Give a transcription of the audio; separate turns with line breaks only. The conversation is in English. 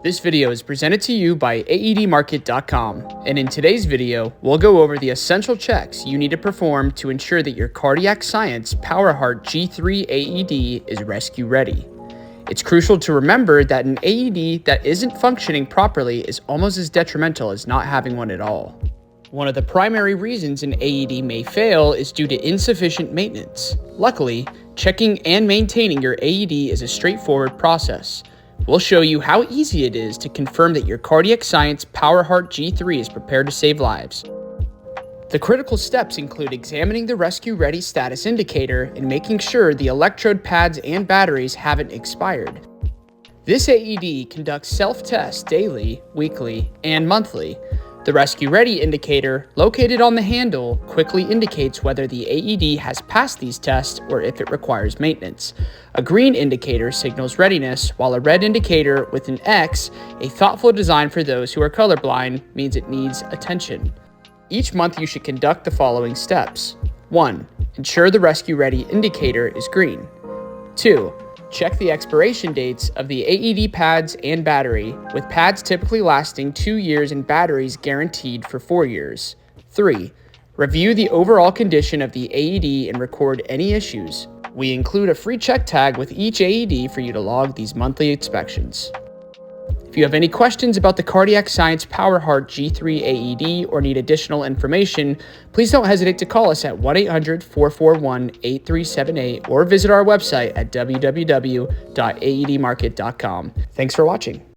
This video is presented to you by AEDmarket.com, and in today's video, we'll go over the essential checks you need to perform to ensure that your Cardiac Science Powerheart G3 AED is rescue ready. It's crucial to remember that an AED that isn't functioning properly is almost as detrimental as not having one at all. One of the primary reasons an AED may fail is due to insufficient maintenance. Luckily, checking and maintaining your AED is a straightforward process. We'll show you how easy it is to confirm that your Cardiac Science Powerheart G3 is prepared to save lives. The critical steps include examining the rescue ready status indicator and making sure the electrode pads and batteries haven't expired. This AED conducts self-tests daily, weekly, and monthly. The rescue ready indicator, located on the handle, quickly indicates whether the AED has passed these tests or if it requires maintenance. A green indicator signals readiness, while a red indicator with an X, a thoughtful design for those who are colorblind, means it needs attention. Each month you should conduct the following steps. 1. Ensure the rescue ready indicator is green. 2. Check the expiration dates of the AED pads and battery, with pads typically lasting 2 years and batteries guaranteed for 4 years. 3. Review the overall condition of the AED and record any issues. We include a free check tag with each AED for you to log these monthly inspections. If you have any questions about the Cardiac Science Powerheart G3 AED or need additional information, please don't hesitate to call us at 1-800-441-8378 or visit our website at www.aedmarket.com. Thanks for watching.